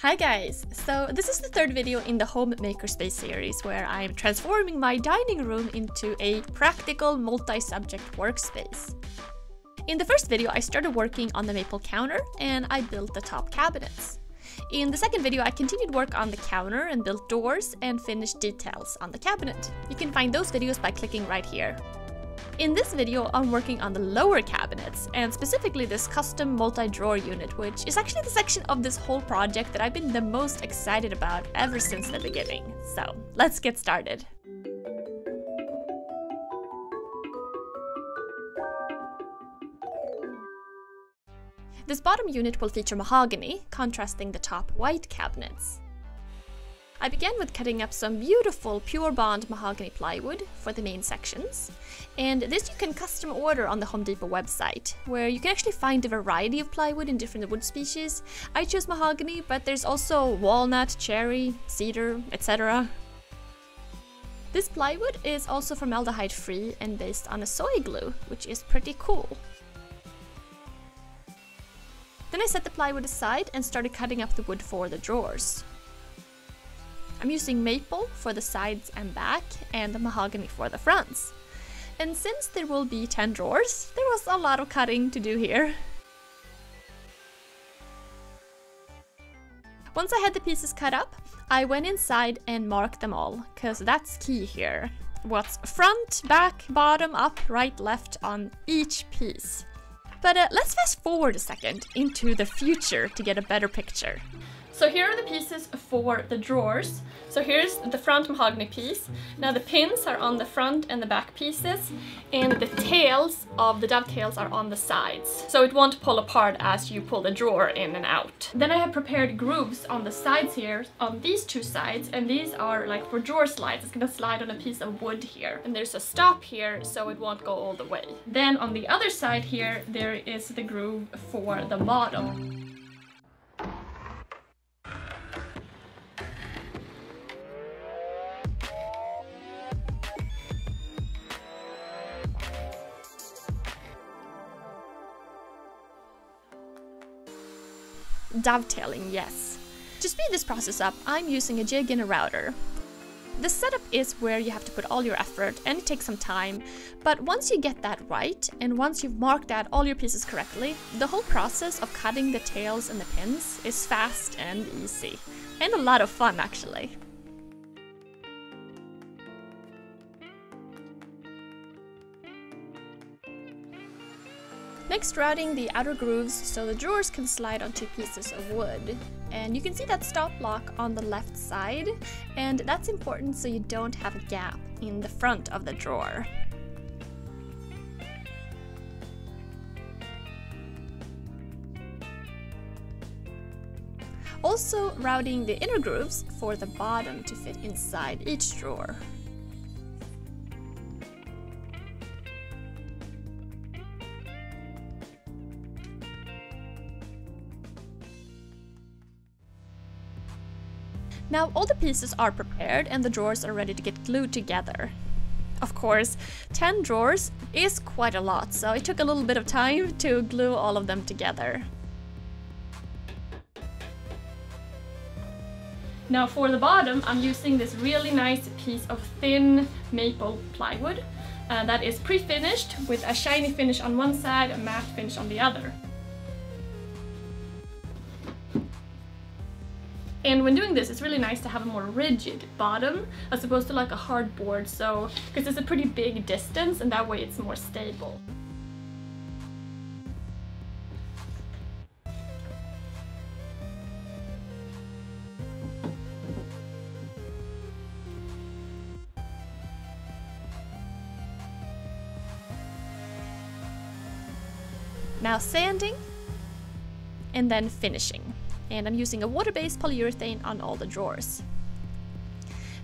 Hi guys! So this is the third video in the Home Makerspace series where I'm transforming my dining room into a practical multi-subject workspace. In the first video I started working on the maple counter and I built the top cabinets. In the second video I continued work on the counter and built doors and finished details on the cabinet. You can find those videos by clicking right here. In this video, I'm working on the lower cabinets, and specifically this custom multi-drawer unit, which is actually the section of this whole project that I've been the most excited about ever since the beginning. So, let's get started. This bottom unit will feature mahogany, contrasting the top white cabinets. I began with cutting up some beautiful Pure Bond mahogany plywood for the main sections, and this you can custom order on the Home Depot website, where you can actually find a variety of plywood in different wood species. I chose mahogany, but there's also walnut, cherry, cedar, etc. This plywood is also formaldehyde free and based on a soy glue, which is pretty cool. Then I set the plywood aside and started cutting up the wood for the drawers. I'm using maple for the sides and back and the mahogany for the fronts. And since there will be 10 drawers, there was a lot of cutting to do here. Once I had the pieces cut up, I went inside and marked them all, cause that's key here. What's front, back, bottom, up, right, left on each piece. But let's fast forward a second into the future to get a better picture. So here are the pieces for the drawers. So here's the front mahogany piece. Now the pins are on the front and the back pieces, and the tails of the dovetails are on the sides. So it won't pull apart as you pull the drawer in and out. Then I have prepared grooves on the sides here, on these two sides, and these are like for drawer slides. It's gonna slide on a piece of wood here. And there's a stop here, so it won't go all the way. Then on the other side here, there is the groove for the bottom. Dovetailing, yes. To speed this process up, I'm using a jig and a router. The setup is where you have to put all your effort and it takes some time, but once you get that right and once you've marked out all your pieces correctly, the whole process of cutting the tails and the pins is fast and easy. And a lot of fun, actually. Next, routing the outer grooves so the drawers can slide onto pieces of wood. And you can see that stop block on the left side, and that's important so you don't have a gap in the front of the drawer. Also routing the inner grooves for the bottom to fit inside each drawer. Now all the pieces are prepared and the drawers are ready to get glued together. Of course, 10 drawers is quite a lot, so it took a little bit of time to glue all of them together. Now for the bottom, I'm using this really nice piece of thin maple plywood that is pre-finished with a shiny finish on one side, a matte finish on the other. And when doing this, it's really nice to have a more rigid bottom as opposed to like a hard board, so because it's a pretty big distance and that way it's more stable. Now sanding and then finishing. And I'm using a water-based polyurethane on all the drawers.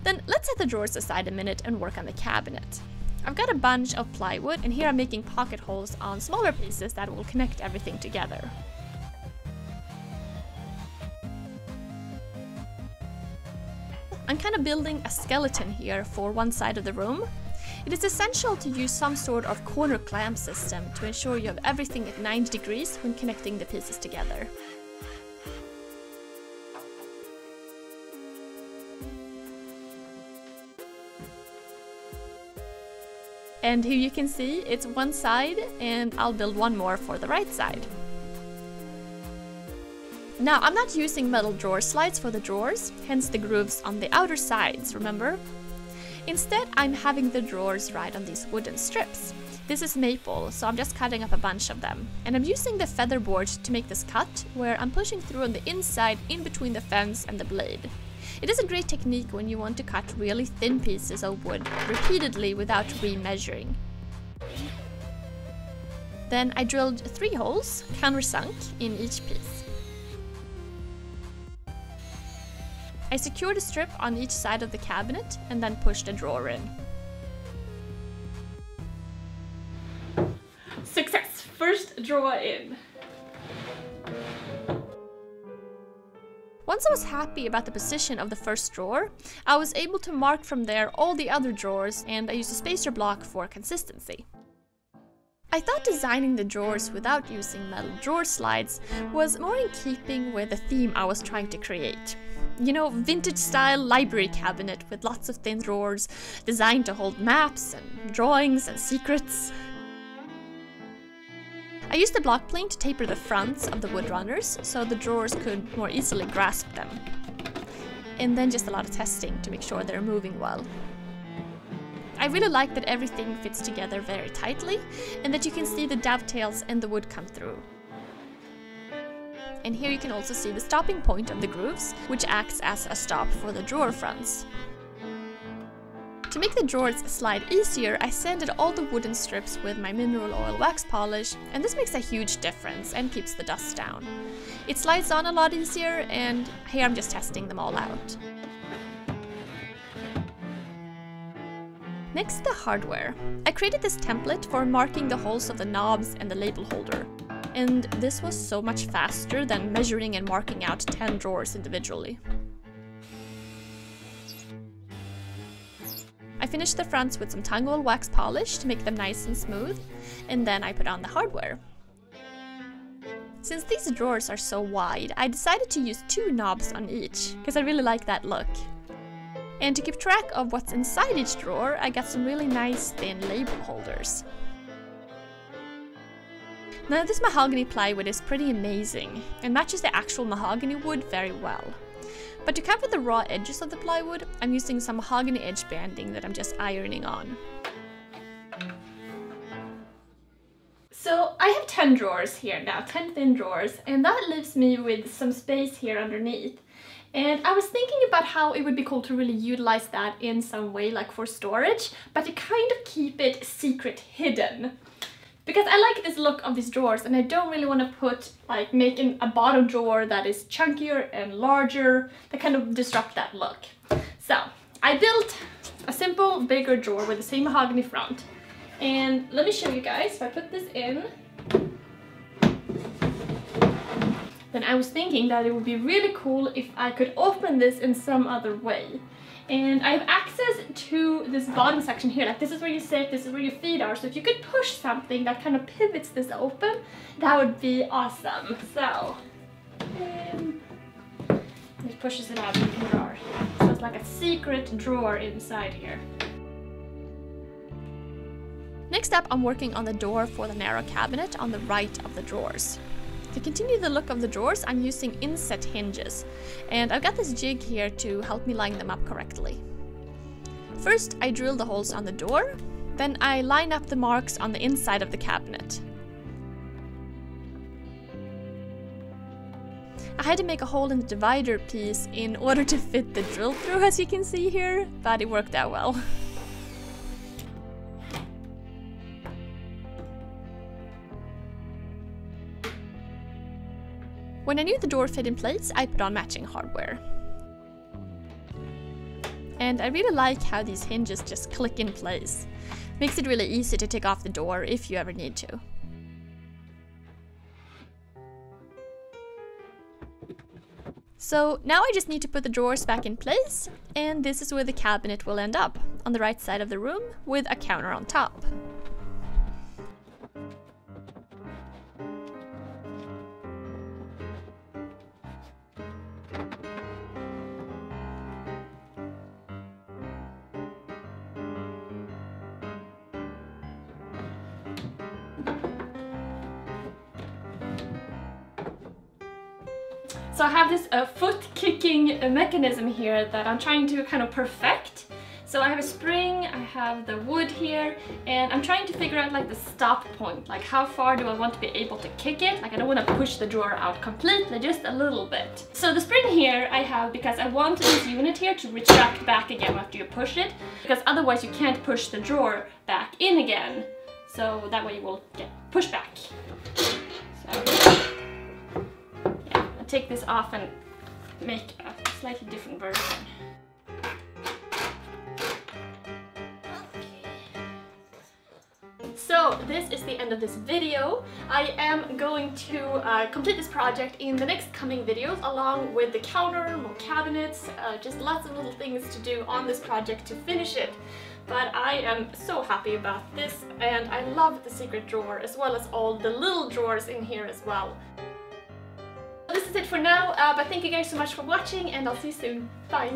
Then let's set the drawers aside a minute and work on the cabinet. I've got a bunch of plywood and here I'm making pocket holes on smaller pieces that will connect everything together. I'm kind of building a skeleton here for one side of the room. It is essential to use some sort of corner clamp system to ensure you have everything at 90 degrees when connecting the pieces together. And here you can see it's one side, and I'll build one more for the right side. Now, I'm not using metal drawer slides for the drawers, hence the grooves on the outer sides, remember? Instead, I'm having the drawers ride on these wooden strips. This is maple, so I'm just cutting up a bunch of them. And I'm using the feather board to make this cut, where I'm pushing through on the inside in between the fence and the blade. It is a great technique when you want to cut really thin pieces of wood repeatedly without remeasuring. Then I drilled 3 holes, countersunk, in each piece. I secured a strip on each side of the cabinet and then pushed a drawer in. Success! First drawer in. Once I was happy about the position of the first drawer, I was able to mark from there all the other drawers, and I used a spacer block for consistency. I thought designing the drawers without using metal drawer slides was more in keeping with the theme I was trying to create. You know, vintage style library cabinet with lots of thin drawers designed to hold maps and drawings and secrets. I used the block plane to taper the fronts of the wood runners so the drawers could more easily grasp them. And then just a lot of testing to make sure they're moving well. I really like that everything fits together very tightly and that you can see the dovetails and the wood come through. And here you can also see the stopping point of the grooves, which acts as a stop for the drawer fronts. To make the drawers slide easier, I sanded all the wooden strips with my mineral oil wax polish, and this makes a huge difference and keeps the dust down. It slides on a lot easier, and here I'm just testing them all out. Next, the hardware. I created this template for marking the holes of the knobs and the label holder. And this was so much faster than measuring and marking out 10 drawers individually. I finished the fronts with some tung oil wax polish to make them nice and smooth, and then I put on the hardware. Since these drawers are so wide, I decided to use 2 knobs on each, because I really like that look. And to keep track of what's inside each drawer, I got some really nice thin label holders. Now, this mahogany plywood is pretty amazing and matches the actual mahogany wood very well. But to cover the raw edges of the plywood, I'm using some mahogany edge banding that I'm just ironing on. So I have 10 drawers here now, 10 thin drawers, and that leaves me with some space here underneath. And I was thinking about how it would be cool to really utilize that in some way, like for storage, but to kind of keep it secret hidden. Because I like this look of these drawers, and I don't really want to put, like, making a bottom drawer that is chunkier and larger, that kind of disrupt that look. So, I built a simple, bigger drawer with the same mahogany front. And let me show you guys. If I put this in, then I was thinking that it would be really cool if I could open this in some other way. And I have access to this bottom section here, like this is where you sit, this is where your feet are, so if you could push something that kind of pivots this open, that would be awesome. So, it pushes it out of the drawer. So it's like a secret drawer inside here. Next up, I'm working on the door for the narrow cabinet on the right of the drawers. To continue the look of the drawers, I'm using inset hinges, and I've got this jig here to help me line them up correctly. First, I drill the holes on the door, then I line up the marks on the inside of the cabinet. I had to make a hole in the divider piece in order to fit the drill through, as you can see here, but it worked out well. When I knew the door fit in place, I put on matching hardware. And I really like how these hinges just click in place. Makes it really easy to take off the door if you ever need to. So now I just need to put the drawers back in place, and this is where the cabinet will end up, on the right side of the room with a counter on top. So I have this foot kicking mechanism here that I'm trying to kind of perfect. So I have a spring, I have the wood here, and I'm trying to figure out like the stop point, like how far do I want to be able to kick it. Like I don't want to push the drawer out completely, just a little bit. So the spring here I have because I want this unit here to retract back again after you push it, because otherwise you can't push the drawer back in again. So that way you will get pushed back. So yeah, I'll take this off and make a slightly different version. So this is the end of this video. I am going to complete this project in the next coming videos, along with the counter, more cabinets, just lots of little things to do on this project to finish it. But I am so happy about this, and I love the secret drawer as well as all the little drawers in here as well. This is it for now, but thank you guys so much for watching, and I'll see you soon. Bye!